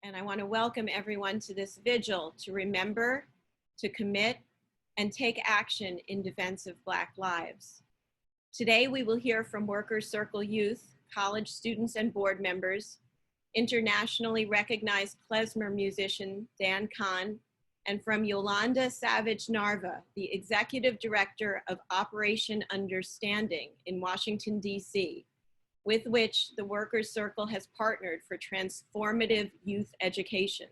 and I want to welcome everyone to this vigil to remember, to commit, and take action in defense of Black lives. Today, we will hear from Workers' Circle youth, college students and board members, internationally recognized klezmer musician Dan Kahn, and from Yolanda Savage Narva, the Executive Director of Operation Understanding in Washington, D.C., with which the Workers' Circle has partnered for transformative youth education.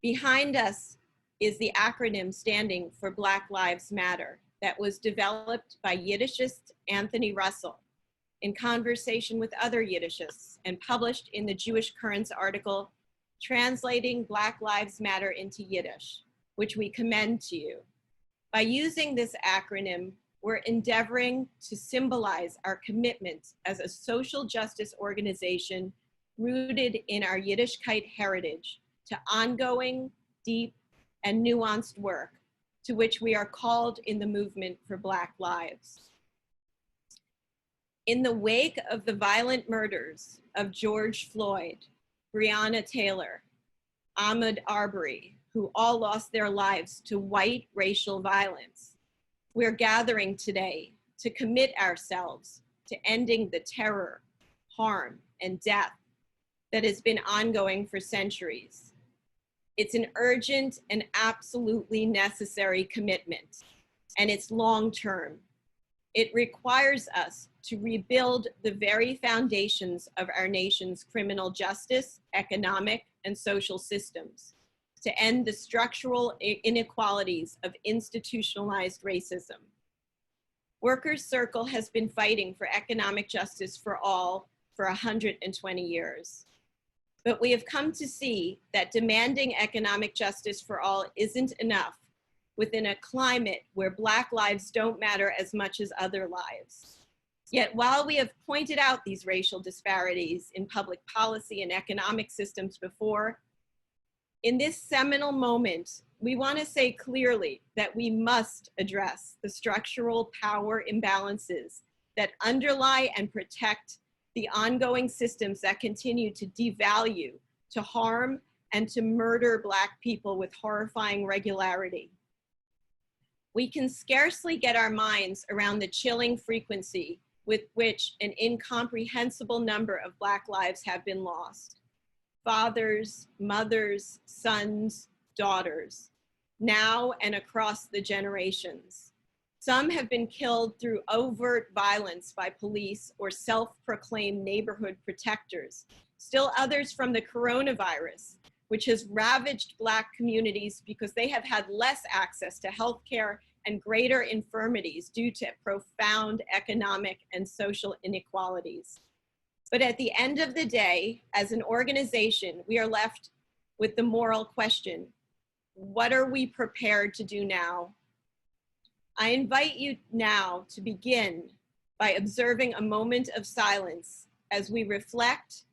Behind us is the acronym standing for Black Lives Matter that was developed by Yiddishist Anthony Russell in conversation with other Yiddishists and published in the Jewish Currents article, Translating Black Lives Matter into Yiddish, which we commend to you. By using this acronym, we're endeavoring to symbolize our commitment as a social justice organization rooted in our Yiddishkayt heritage to ongoing, deep, and nuanced work to which we are called in the movement for Black lives. In the wake of the violent murders of George Floyd, Breonna Taylor, Ahmaud Arbery, who all lost their lives to white racial violence, we're gathering today to commit ourselves to ending the terror, harm, and death that has been ongoing for centuries. It's an urgent and absolutely necessary commitment, and it's long-term. It requires us to rebuild the very foundations of our nation's criminal justice, economic, and social systems, to end the structural inequalities of institutionalized racism. Workers' Circle has been fighting for economic justice for all for 120 years. But we have come to see that demanding economic justice for all isn't enough within a climate where Black lives don't matter as much as other lives. Yet while we have pointed out these racial disparities in public policy and economic systems before, in this seminal moment, we want to say clearly that we must address the structural power imbalances that underlie and protect the ongoing systems that continue to devalue, to harm, and to murder Black people with horrifying regularity. We can scarcely get our minds around the chilling frequency with which an incomprehensible number of Black lives have been lost. Fathers, mothers, sons, daughters, now and across the generations. Some have been killed through overt violence by police or self-proclaimed neighborhood protectors. Still others from the coronavirus, which has ravaged Black communities because they have had less access to healthcare and greater infirmities due to profound economic and social inequalities. But at the end of the day, as an organization, we are left with the moral question: what are we prepared to do now? I invite you now to begin by observing a moment of silence as we reflect,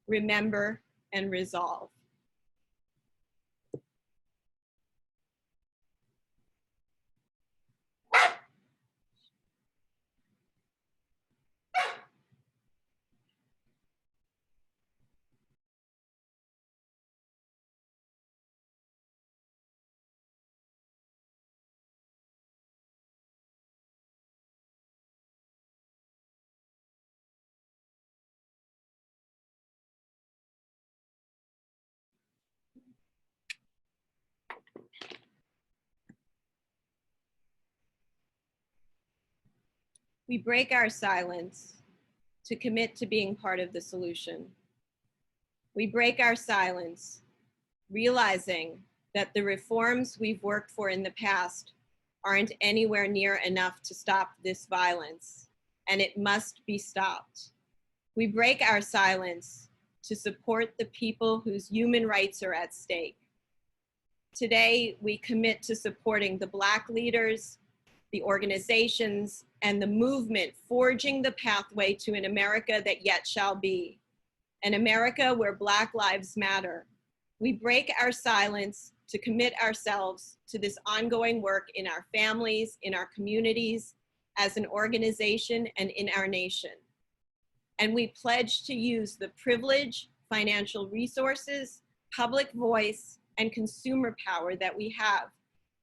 remember, and resolve. We break our silence to commit to being part of the solution. We break our silence, realizing that the reforms we've worked for in the past aren't anywhere near enough to stop this violence, and it must be stopped. We break our silence to support the people whose human rights are at stake. Today, we commit to supporting the Black leaders, the organizations, and the movement forging the pathway to an America that yet shall be, an America where Black lives matter. We break our silence to commit ourselves to this ongoing work in our families, in our communities, as an organization, and in our nation. And we pledge to use the privilege, financial resources, public voice, and consumer power that we have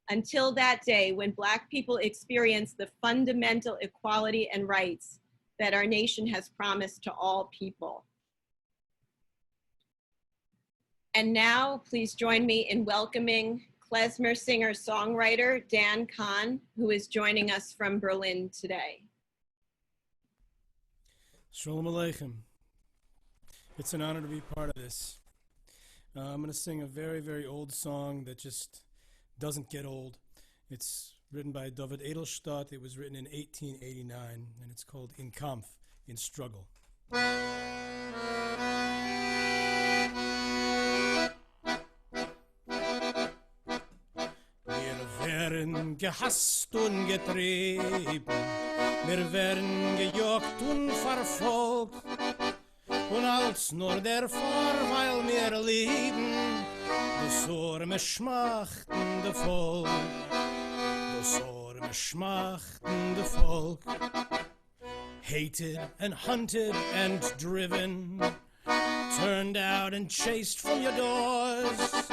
until that day when Black people experience the fundamental equality and rights that our nation has promised to all people. And now, please join me in welcoming klezmer singer-songwriter Dan Kahn, who is joining us from Berlin today. Shalom Aleichem. It's an honor to be part of this. I'm going to sing a very, very old song that just doesn't get old. It's written by David Edelstadt. It was written in 1889, and it's called In Kampf, in Struggle. Wir werden gehasst und getrieben, wir werden gejagt und verfolgt, und als nur der weil wir lieben, das arme schmachtende Volk, das arme schmachtende Volk, hated and hunted and driven, turned out and chased from your doors,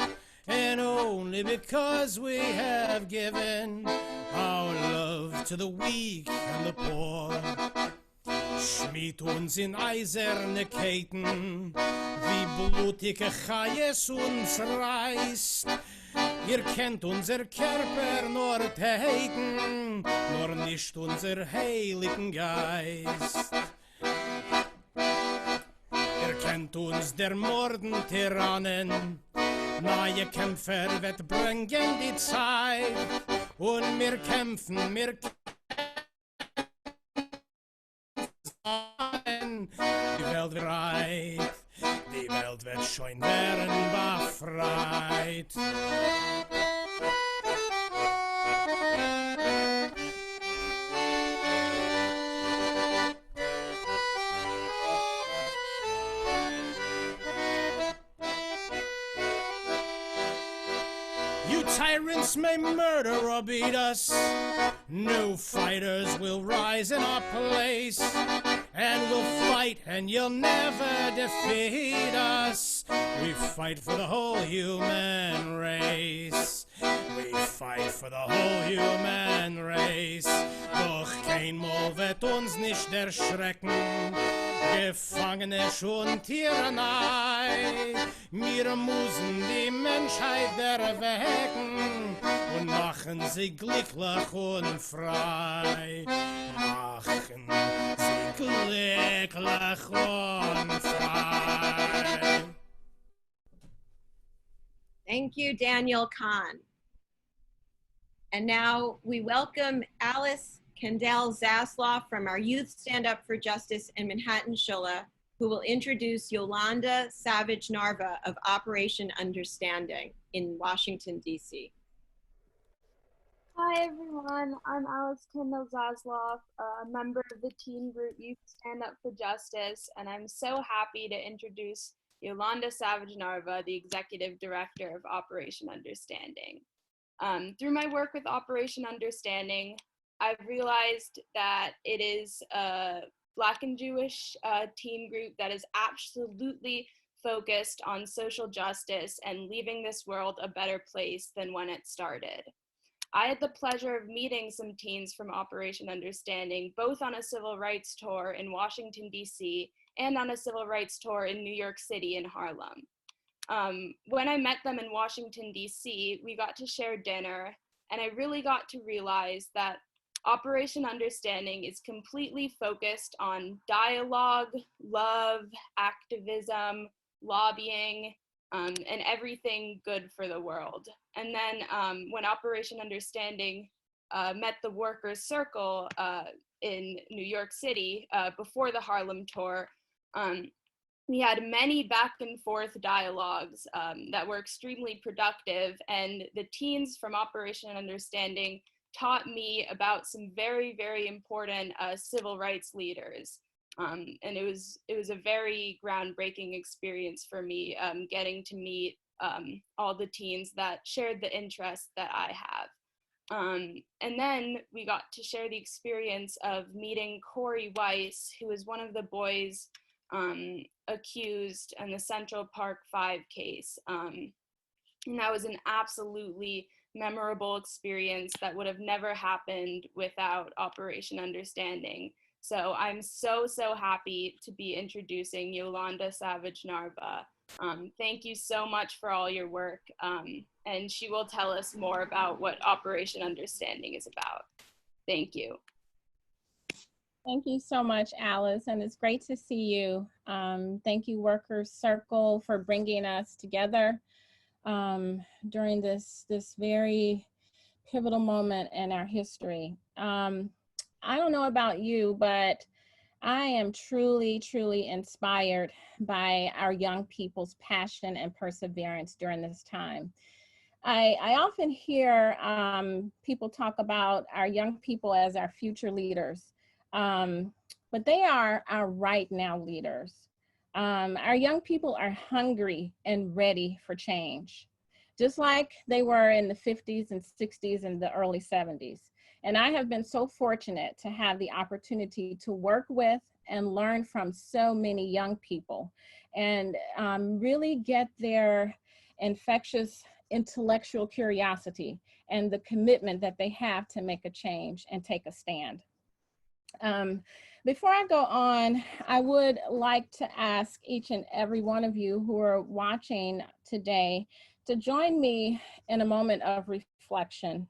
and only because we have given our love to the weak and the poor. Schmied uns in eiserne Ketten, wie blutige Chayes uns reißt. Ihr kennt unser Körper nur Teiten, nur nicht unser heiligen Geist. Ihr kennt uns der Morden Tyrannen, neue Kämpfer wird bringen die Zeit, und wir kämpfen, die Welt bereit, die Welt wird schon werden befreit. You tyrants may murder or beat us, new fighters will rise in our place, and we'll fight and you'll never defeat us. We fight for the whole human race. We fight for the whole human race. Doch kein Mal wird uns nicht erschrecken, Gefangene schon Tyrannei. Wir müssen die Menschheit erwecken und machen sie glücklich und frei. Machen sie glücklich und frei. Thank you, Daniel Kahn. And now we welcome Alice Kendall Zasloff from our Youth Stand Up for Justice in Manhattan Shula, who will introduce Yolanda Savage Narva of Operation Understanding in Washington, D.C. Hi everyone, I'm Alice Kendall Zasloff, a member of the teen group Youth Stand Up for Justice, and I'm so happy to introduce Yolanda Savage Narva, the Executive Director of Operation Understanding. Through my work with Operation Understanding, I've realized that it is a Black and Jewish teen group that is absolutely focused on social justice and leaving this world a better place than when it started. I had the pleasure of meeting some teens from Operation Understanding, both on a civil rights tour in Washington, D.C., and on a civil rights tour in New York City and Harlem. When I met them in Washington, D.C., we got to share dinner, and I really got to realize that Operation Understanding is completely focused on dialogue, love, activism, lobbying, and everything good for the world. And then when Operation Understanding met the Workers' Circle in New York City before the Harlem tour, we had many back and forth dialogues that were extremely productive, and the teens from Operation Understanding taught me about some very, very important civil rights leaders. And it was a very groundbreaking experience for me, getting to meet all the teens that shared the interests that I have. And then we got to share the experience of meeting Corey Weiss, who was one of the boys accused in the Central Park 5 case. And that was an absolutely memorable experience that would have never happened without Operation Understanding. So I'm so happy to be introducing Yolanda Savage Narva. Thank you so much for all your work. And she will tell us more about what Operation Understanding is about. Thank you. Thank you so much, Alice, and it's great to see you. Thank you, Workers Circle, for bringing us together during this very pivotal moment in our history. I don't know about you, but I am truly inspired by our young people's passion and perseverance during this time. I often hear people talk about our young people as our future leaders, but they are our right now leaders. Our young people are hungry and ready for change, just like they were in the 50s and 60s and the early 70s. And I have been so fortunate to have the opportunity to work with and learn from so many young people and really get their infectious intellectual curiosity and the commitment that they have to make a change and take a stand. Before I go on, I would like to ask each and every one of you who are watching today to join me in a moment of reflection,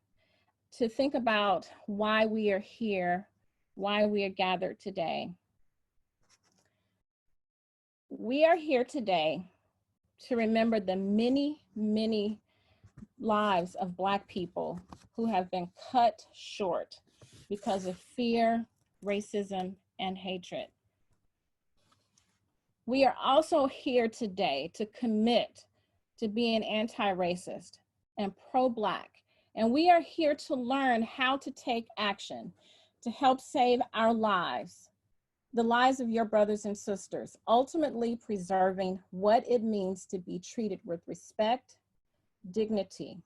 to think about why we are here, why we are gathered today. We are here today to remember the many lives of Black people who have been cut short because of fear, racism, and hatred. We are also here today to commit to being anti-racist and pro-Black. And we are here to learn how to take action to help save our lives, the lives of your brothers and sisters, ultimately preserving what it means to be treated with respect, dignity,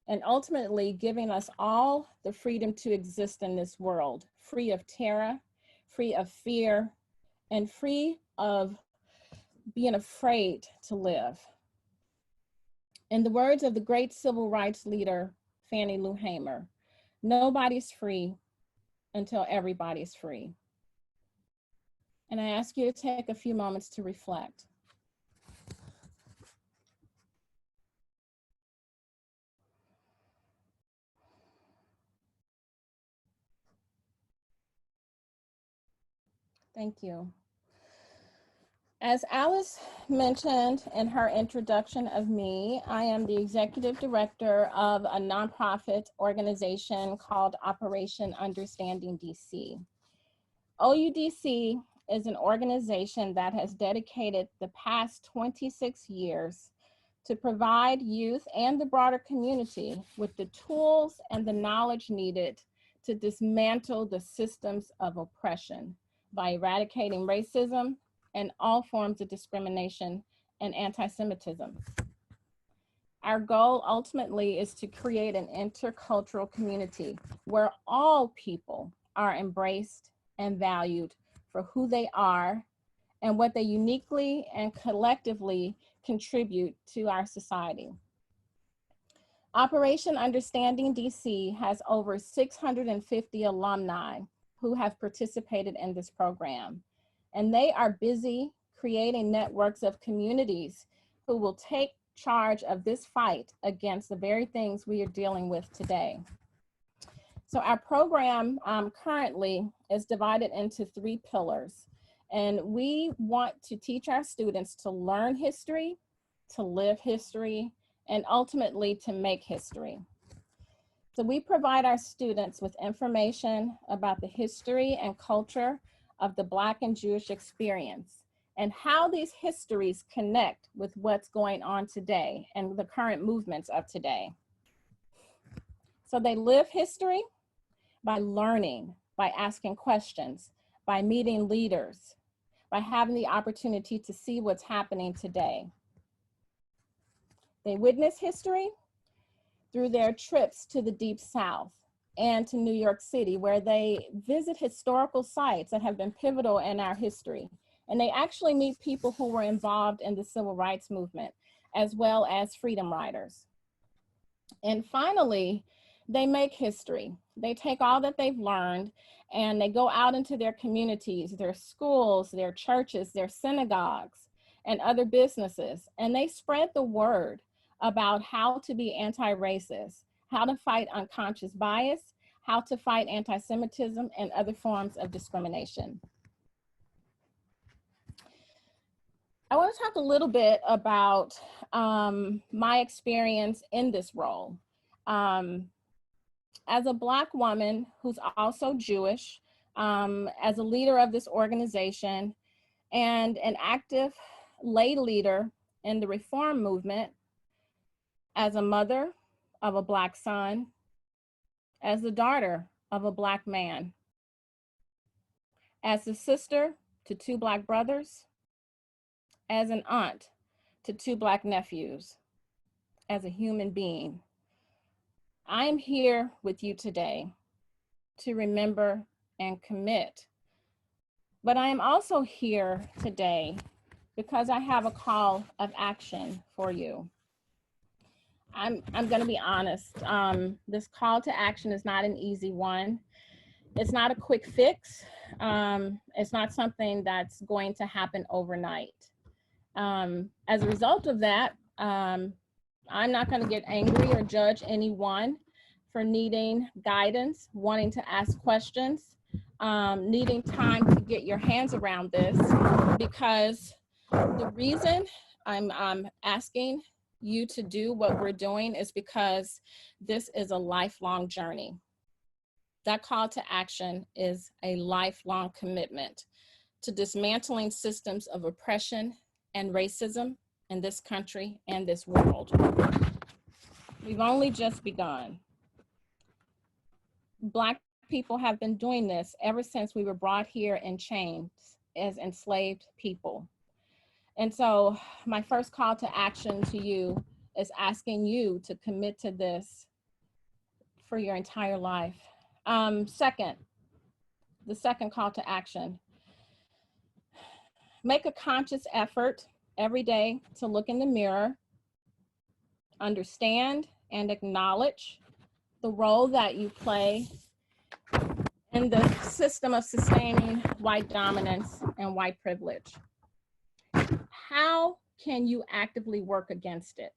and ultimately giving us all the freedom to exist in this world, free of terror, free of fear, and free of being afraid to live. In the words of the great civil rights leader, Fannie Lou Hamer, nobody's free until everybody's free. And I ask you to take a few moments to reflect. Thank you. As Alice mentioned in her introduction of me, I am the executive director of a nonprofit organization called Operation Understanding DC. OUDC is an organization that has dedicated the past 26 years to provide youth and the broader community with the tools and the knowledge needed to dismantle the systems of oppression by eradicating racism and all forms of discrimination and anti-Semitism. Our goal ultimately is to create an intercultural community where all people are embraced and valued for who they are and what they uniquely and collectively contribute to our society. Operation Understanding DC has over 650 alumni who have participated in this program. And they are busy creating networks of communities who will take charge of this fight against the very things we are dealing with today. So our program currently is divided into 3 pillars. And we want to teach our students to learn history, to live history, and ultimately to make history. So we provide our students with information about the history and culture of the Black and Jewish experience and how these histories connect with what's going on today and the current movements of today. So they live history by learning, by asking questions, by meeting leaders, by having the opportunity to see what's happening today. They witness history through their trips to the Deep South and to New York City, where they visit historical sites that have been pivotal in our history, And they actually meet people who were involved in the civil rights movement, as well as freedom riders. And finally, they make history. They take all that they've learned and they go out into their communities, their schools, their churches, their synagogues, and other businesses. And they spread the word about how to be anti-racist, how to fight unconscious bias, how to fight anti-Semitism and other forms of discrimination. I want to talk a little bit about my experience in this role. As a Black woman who's also Jewish, as a leader of this organization, and an active lay leader in the reform movement, as a mother of a Black son, as the daughter of a Black man, as a sister to 2 Black brothers, as an aunt to 2 Black nephews, as a human being, I am here with you today to remember and commit. But I am also here today because I have a call of action for you. I'm going to be honest. This call to action is not an easy one. It's not a quick fix. It's not something that's going to happen overnight. As a result of that, I'm not going to get angry or judge anyone for needing guidance, wanting to ask questions, needing time to get your hands around this, because the reason I'm asking you to do what we're doing is because this is a lifelong journey. That call to action is a lifelong commitment to dismantling systems of oppression and racism in this country and this world. We've only just begun. Black people have been doing this ever since we were brought here in chains as enslaved people. And so my first call to action to you is asking you to commit to this for your entire life. The second call to action, make a conscious effort every day to look in the mirror, understand and acknowledge the role that you play in the system of sustaining white dominance and white privilege. How can you actively work against it?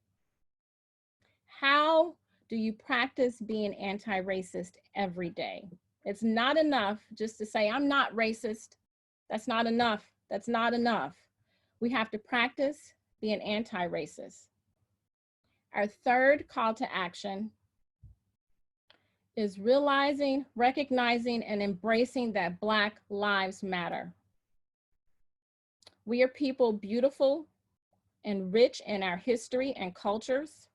How do you practice being anti-racist every day? It's not enough just to say, I'm not racist. That's not enough. That's not enough. We have to practice being anti-racist. Our third call to action is realizing, recognizing, and embracing that Black lives matter. We are people beautiful and rich in our history and cultures.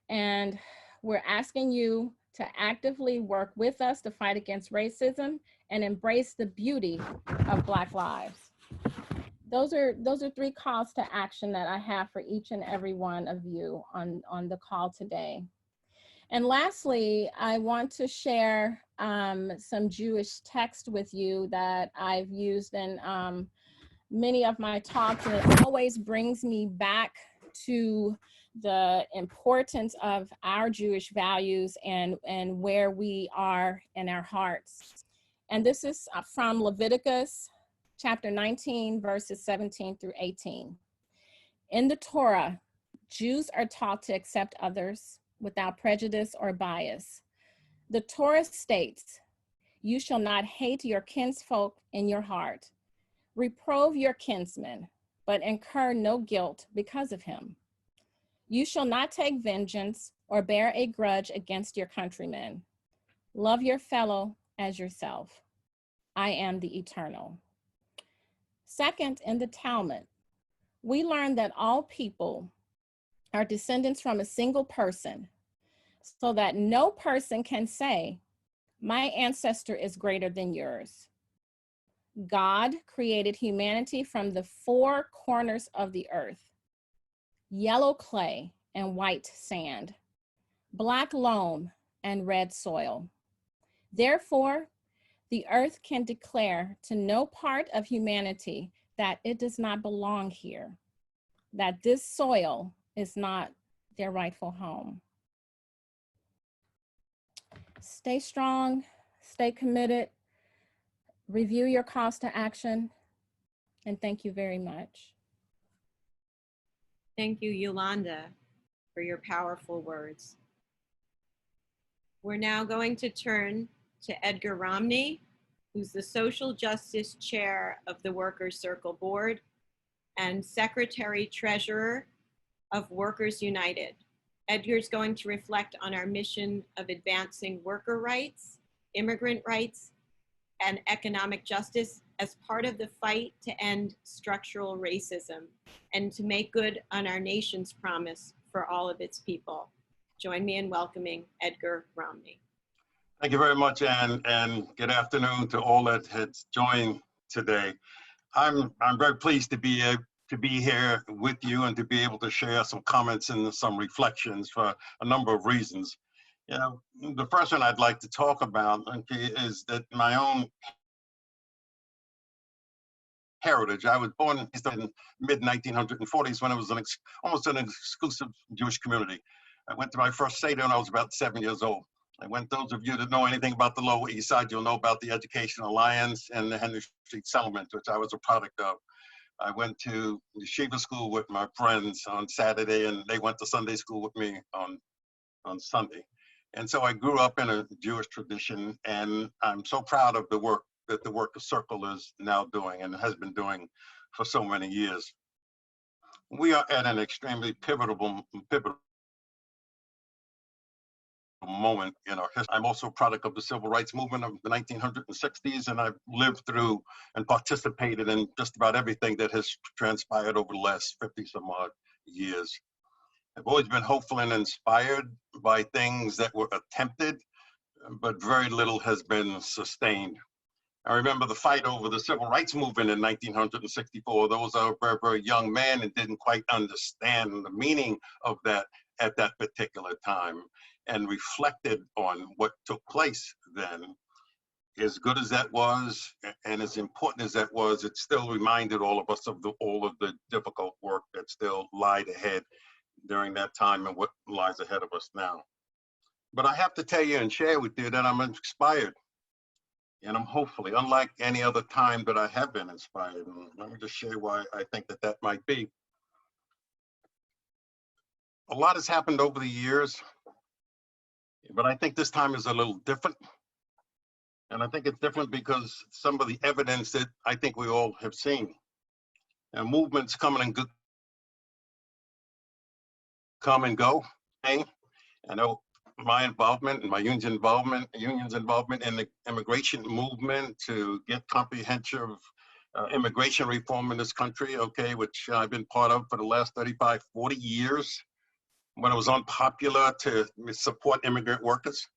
And we're asking you to actively work with us to fight against racism and embrace the beauty of Black lives. Those are 3 calls to action that I have for each and every one of you on the call today. And lastly, I want to share some Jewish text with you that I've used in many of my talks, and it always brings me back to the importance of our Jewish values and where we are in our hearts. And this is from Leviticus chapter 19, verses 17 through 18. In the Torah, Jews are taught to accept others without prejudice or bias. The Torah states, you shall not hate your kinsfolk in your heart. Reprove your kinsman, but incur no guilt because of him. You shall not take vengeance or bear a grudge against your countrymen. Love your fellow as yourself. I am the Eternal. Second, in the Talmud, we learn that all people are descendants from a single person, so that no person can say, my ancestor is greater than yours. God created humanity from the 4 corners of the earth: yellow clay and white sand, black loam and red soil. Therefore, the earth can declare to no part of humanity that it does not belong here, that this soil is not their rightful home. Stay strong, stay committed, review your calls to action, and thank you very much. Thank you, Yolanda, for your powerful words. We're now going to turn to Edgar Romney, who's the Social Justice Chair of the Workers' Circle Board and Secretary Treasurer of Workers United. Edgar's going to reflect on our mission of advancing worker rights, immigrant rights, and economic justice as part of the fight to end structural racism and to make good on our nation's promise for all of its people. Join me in welcoming Edgar Romney. Thank you very much, Anne, and good afternoon to all that has joined today. I'm very pleased to be here with you and to be able to share some comments and some reflections for a number of reasons. You know, the first one I'd like to talk about, okay, is that my own heritage. I was born in the mid-1940s when it was almost an exclusive Jewish community. I went to my first Seder when I was about 7 years old. Those of you that know anything about the Lower East Side, you'll know about the Education Alliance and the Henry Street Settlement, which I was a product of. I went to yeshiva school with my friends on Saturday, and they went to Sunday school with me on Sunday. And so I grew up in a Jewish tradition, and I'm so proud of the work that the Workers' Circle is now doing and has been doing for so many years. We are at an extremely pivotal moment in our history. I'm also a product of the civil rights movement of the 1960s, and I've lived through and participated in just about everything that has transpired over the last 50 some odd years. I've always been hopeful and inspired by things that were attempted, but very little has been sustained. I remember the fight over the civil rights movement in 1964. Those are very, very young men and didn't quite understand the meaning of that at that particular time, and reflected on what took place then. As good as that was, and as important as that was, it still reminded all of us of all of the difficult work that still lied ahead during that time and what lies ahead of us now. But I have to tell you and share with you that I'm inspired, and I'm hopefully, unlike any other time that I have been inspired. And let me just share why I think that that might be. A lot has happened over the years, but I think this time is a little different. And I think it's different because some of the evidence that I think we all have seen. And movements come and go. I know my involvement and my union's involvement in the immigration movement to get comprehensive immigration reform in this country, okay, which I've been part of for the last 35, 40 years. When it was unpopular to support immigrant workers,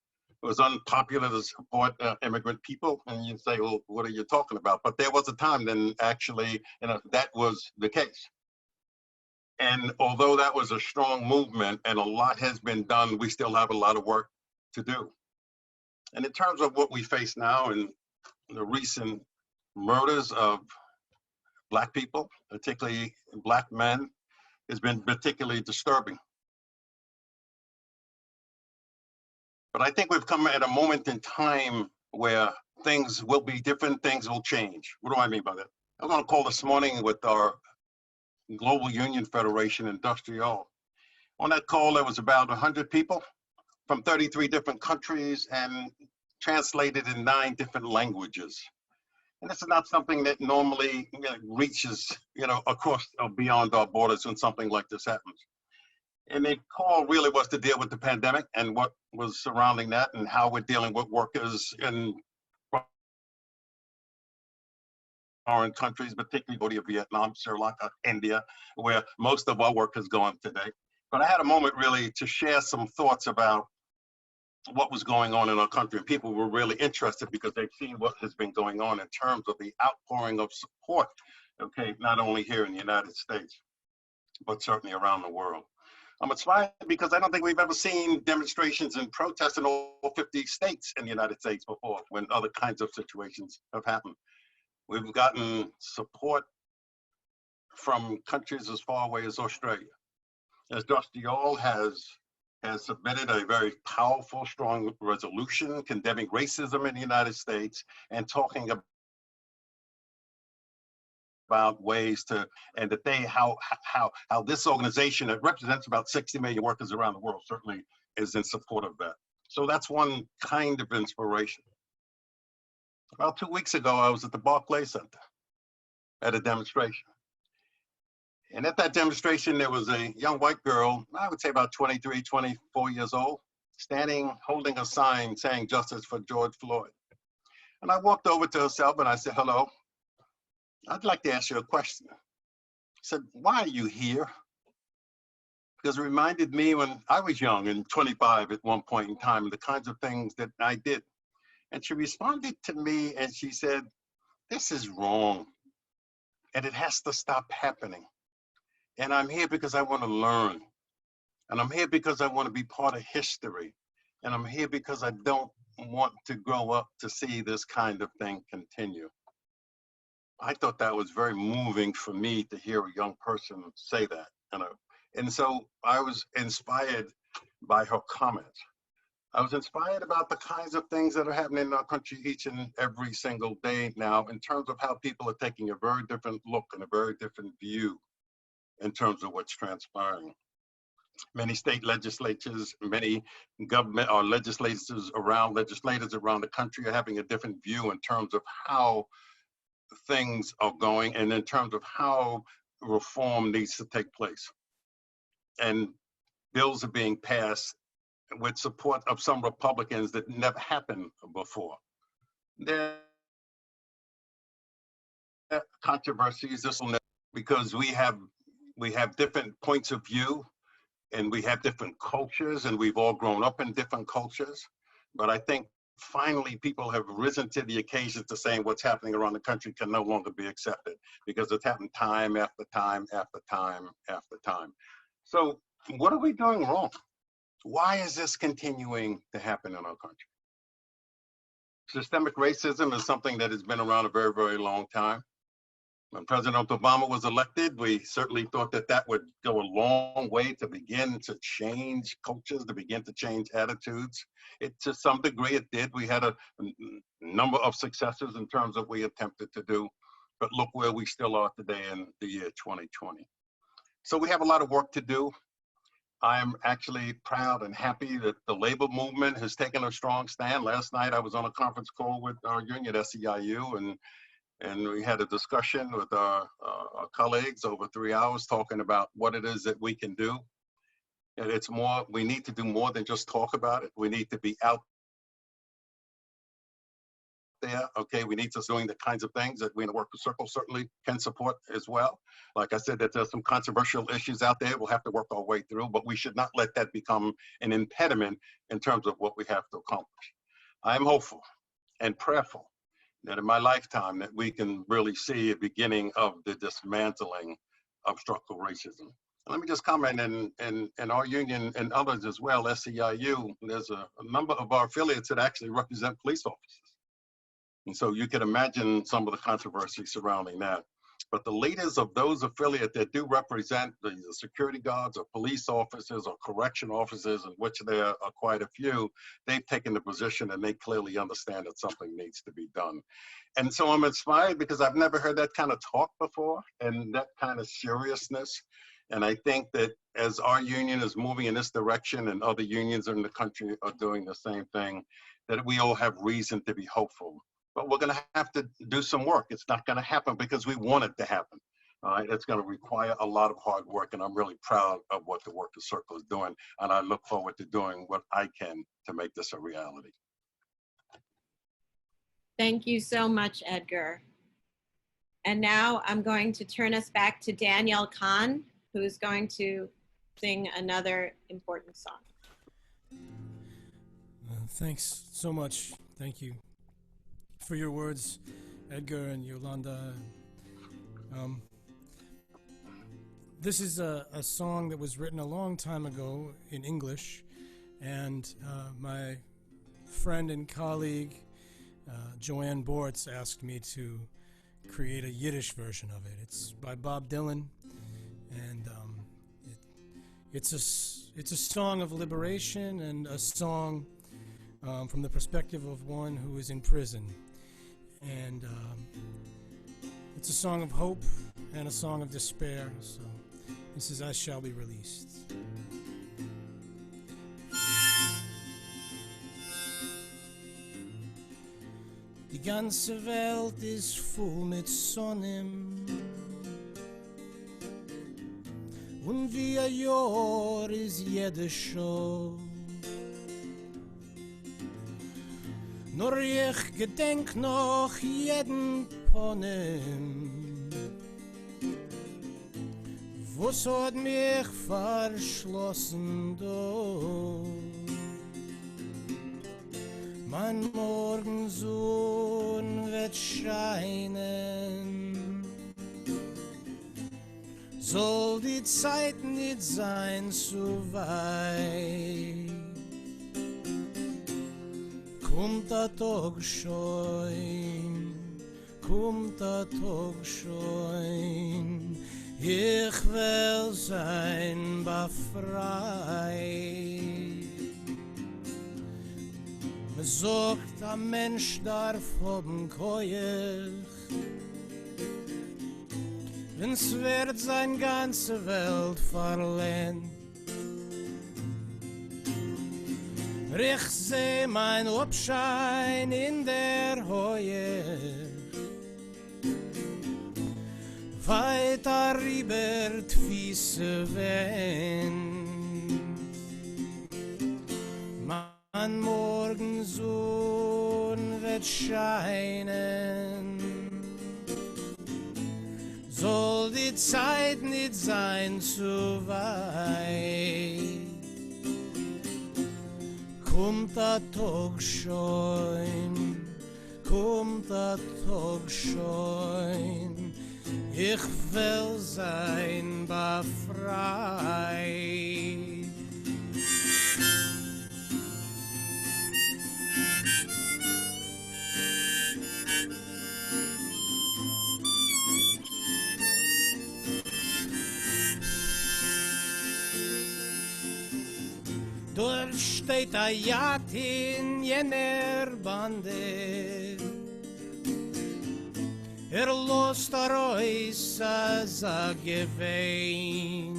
it was unpopular to support immigrant people, and you say, well, what are you talking about? But there was a time then actually, that was the case. And although that was a strong movement and a lot has been done, we still have a lot of work to do. And in terms of what we face now and the recent murders of Black people, particularly Black men, has been particularly disturbing. But I think we've come at a moment in time where things will be different, things will change. What do I mean by that? I was on a call this morning with our Global Union Federation Industrial. On that call, there was about 100 people from 33 different countries and translated in 9 different languages. And this is not something that normally reaches, across or beyond our borders when something like this happens. And the call really was to deal with the pandemic and what was surrounding that and how we're dealing with workers in foreign countries, particularly Cambodia, Vietnam, Sri Lanka, India, where most of our work has gone today. But I had a moment really to share some thoughts about what was going on in our country. And people were really interested because they've seen what has been going on in terms of the outpouring of support, okay, not only here in the United States, but certainly around the world. I'm inspired because I don't think we've ever seen demonstrations and protests in all 50 states in the United States before when other kinds of situations have happened. We've gotten support from countries as far away as Australia. As Dusty All has submitted a very powerful, strong resolution condemning racism in the United States and talking about ways to, and that they, how this organization that represents about 60 million workers around the world certainly is in support of that. So that's one kind of inspiration. About 2 weeks ago, I was at the Barclays Center at a demonstration. And at that demonstration, there was a young white girl, I would say about 23, 24 years old, standing, holding a sign saying justice for George Floyd. And I walked over to herself and I said, hello, I'd like to ask you a question. I said, why are you here? Because it reminded me when I was young and 25 at one point in time, the kinds of things that I did. And she responded to me and she said, this is wrong and it has to stop happening. And I'm here because I want to learn. And I'm here because I want to be part of history. And I'm here because I don't want to grow up to see this kind of thing continue. I thought that was very moving for me to hear a young person say that. And so I was inspired by her comments. I was inspired about the kinds of things that are happening in our country each and every single day now in terms of how people are taking a very different look and a very different view in terms of what's transpiring. Many state legislatures, many government or legislators around the country are having a different view in terms of how things are going and in terms of how reform needs to take place. And bills are being passed with support of some Republicans that never happened before. There are controversies, this will never, because we have different points of view and we have different cultures and we've all grown up in different cultures. But I think finally people have risen to the occasion to saying what's happening around the country can no longer be accepted because it's happened time after time after time after time. So what are we doing wrong? Why is this continuing to happen in our country? Systemic racism is something that has been around a very, very long time. When President Obama was elected, we certainly thought that that would go a long way to begin to change cultures, to begin to change attitudes. To some degree, it did. We had a number of successes in terms of what we attempted to do, but look where we still are today in the year 2020. So we have a lot of work to do. I'm actually proud and happy that the labor movement has taken a strong stand. Last night, I was on a conference call with our union, SEIU, and we had a discussion with our colleagues over 3 hours talking about what it is that we can do. And it's more, we need to do more than just talk about it. We need to be out there. Okay, we need to doing the kinds of things that we in the Worker Circle certainly can support as well. Like I said, that there's some controversial issues out there we'll have to work our way through, but we should not let that become an impediment in terms of what we have to accomplish. I'm hopeful and prayerful that in my lifetime that we can really see a beginning of the dismantling of structural racism. And let me just comment, in our union and others as well, SEIU, there's a number of our affiliates that actually represent police officers. And so you can imagine some of the controversy surrounding that. But the leaders of those affiliates that do represent the security guards or police officers or correction officers, in which there are quite a few, they've taken the position and they clearly understand that something needs to be done. And so I'm inspired because I've never heard that kind of talk before and that kind of seriousness. And I think that as our union is moving in this direction and other unions in the country are doing the same thing, that we all have reason to be hopeful. But we're going to have to do some work. It's not going to happen because we want it to happen. It's going to require a lot of hard work, and I'm really proud of what the Worker Circle is doing, and I look forward to doing what I can to make this a reality. Thank you so much, Edgar. And now I'm going to turn us back to Dan Kahn, who's going to sing another important song. Thanks so much. Thank you for your words, Edgar and Yolanda. This is a song that was written a long time ago in English, and my friend and colleague Joanne Bortz asked me to create a Yiddish version of it. It's by Bob Dylan, and it's a song of liberation and a song from the perspective of one who is in prison. And it's a song of hope and a song of despair. So this is I Shall Be Released. Die ganze Welt ist voll mit Sonnen und wie ein Jahr ist jede Show. Nur ich gedenk noch jeden Ponem, was hat mich verschlossen do. Mein Morgensohn wird scheinen, soll die Zeit nicht sein zu weit. Kommt der Tag schon, kommt der Tag schon, ich will sein befreit. Man sagt, ein Mensch darf haben Keuch, wenn's wird sein ganze Welt verlernt. Ich seh mein Abschein in der Heue, weiter rüber die Füße wehen. Mein Morgensohn wird scheinen, soll die Zeit nicht sein zu weit. Kommt der Tag schon, kommt der Tag schon, ich will sein befreit. Dort steht a Jagd in jener Bande, lost a Reus as a Gewein.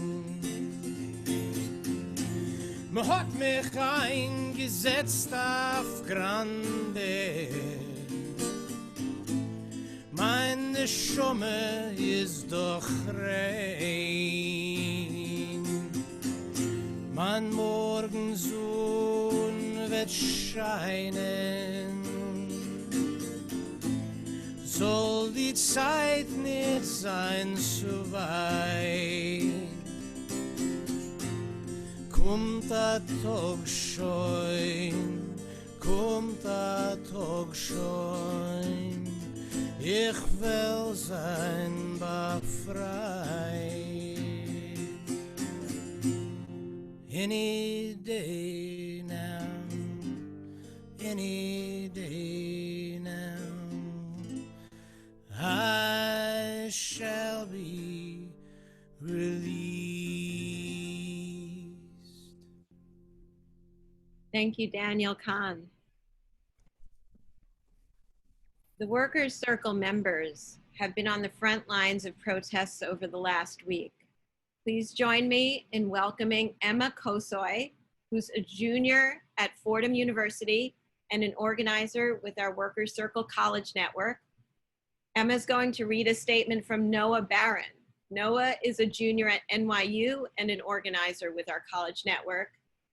Me hat mich eingesetzt auf Grande, meine Schumme ist doch rein. Mein Morgensohn wird scheinen, soll die Zeit nicht sein zu weit. Kommt der Tag schon, kommt der Tag schon, ich will sein befreit. Any day now, any day now, I shall be released. Thank you, Daniel Kahn. The Workers' Circle members have been on the front lines of protests over the last week. Please join me in welcoming Emma Kosoy, who's a junior at Fordham University and an organizer with our Workers' Circle College Network. Emma's going to read a statement from Noah Barron. Noah is a junior at NYU and an organizer with our college network.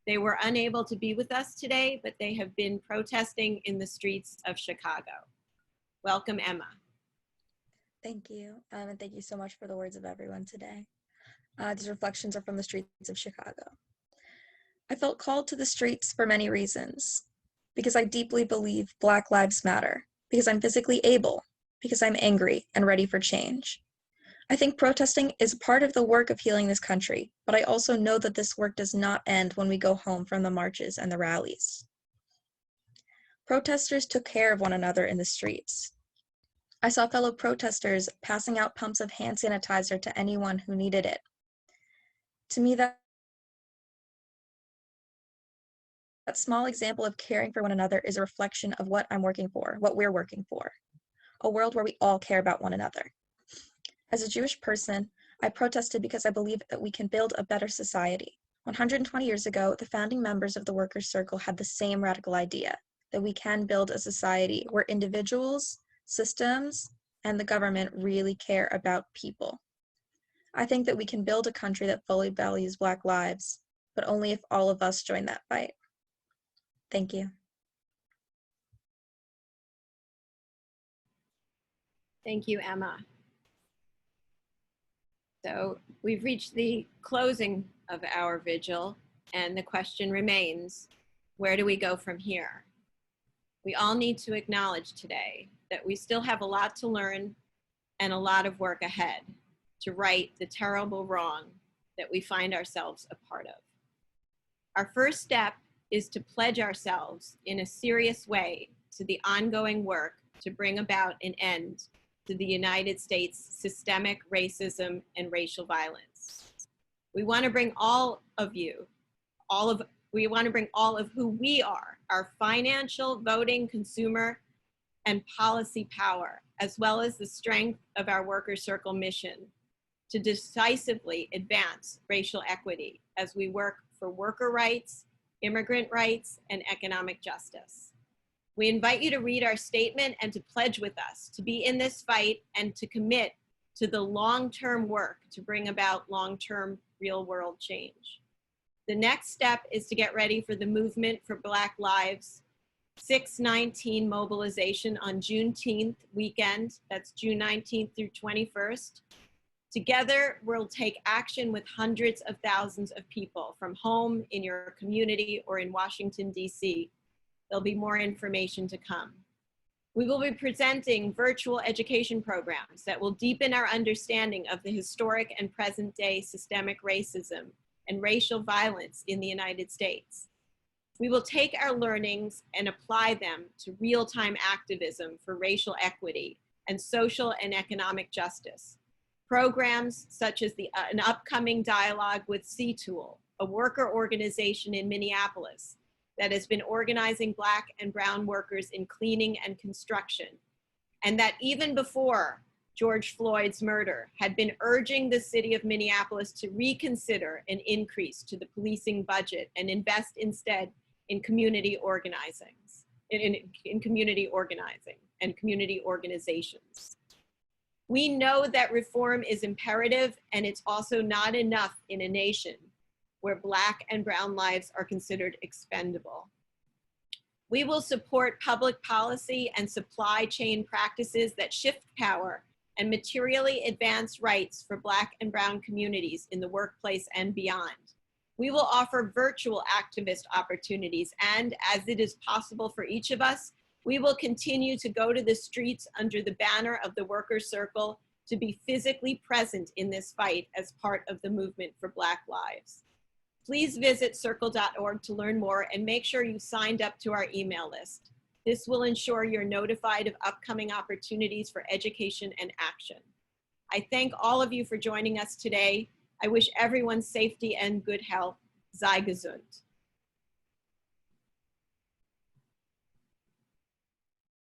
They were unable to be with us today, but they have been protesting in the streets of Chicago. Welcome, Emma. Thank you, and thank you so much for the words of everyone today. These reflections are from the streets of Chicago. I felt called to the streets for many reasons. Because I deeply believe Black Lives Matter. Because I'm physically able. Because I'm angry and ready for change. I think protesting is part of the work of healing this country, but I also know that this work does not end when we go home from the marches and the rallies. Protesters took care of one another in the streets. I saw fellow protesters passing out pumps of hand sanitizer to anyone who needed it. To me, that small example of caring for one another is a reflection of what I'm working for, what we're working for, a world where we all care about one another. As a Jewish person, I protested because I believe that we can build a better society. 120 years ago, the founding members of the Workers' Circle had the same radical idea, that we can build a society where individuals, systems, and the government really care about people. I think that we can build a country that fully values Black lives, but only if all of us join that fight. Thank you. Thank you, Emma. So we've reached the closing of our vigil, and the question remains, where do we go from here? We all need to acknowledge today that we still have a lot to learn and a lot of work ahead to right the terrible wrong that we find ourselves a part of. Our first step is to pledge ourselves in a serious way to the ongoing work to bring about an end to the United States' systemic racism and racial violence. We want to bring all of who we are, our financial, voting, consumer, and policy power, as well as the strength of our Workers' Circle mission to decisively advance racial equity as we work for worker rights, immigrant rights, and economic justice. We invite you to read our statement and to pledge with us to be in this fight and to commit to the long-term work to bring about long-term real-world change. The next step is to get ready for the Movement for Black Lives 6/19 mobilization on Juneteenth weekend. That's June 19th through 21st. Together, we'll take action with hundreds of thousands of people from home, in your community, or in Washington, D.C. There'll be more information to come. We will be presenting virtual education programs that will deepen our understanding of the historic and present day systemic racism and racial violence in the United States. We will take our learnings and apply them to real-time activism for racial equity and social and economic justice. Programs such as an upcoming dialogue with C-Tool, a worker organization in Minneapolis that has been organizing Black and brown workers in cleaning and construction, and that even before George Floyd's murder had been urging the city of Minneapolis to reconsider an increase to the policing budget and invest instead in community organizing, in community organizing and community organizations. We know that reform is imperative, and it's also not enough in a nation where Black and brown lives are considered expendable. We will support public policy and supply chain practices that shift power and materially advance rights for Black and brown communities in the workplace and beyond. We will offer virtual activist opportunities, and as it is possible for each of us, we will continue to go to the streets under the banner of the Workers' Circle to be physically present in this fight as part of the movement for Black lives. Please visit circle.org to learn more and make sure you signed up to our email list. This will ensure you're notified of upcoming opportunities for education and action. I thank all of you for joining us today. I wish everyone safety and good health. Sei gesund.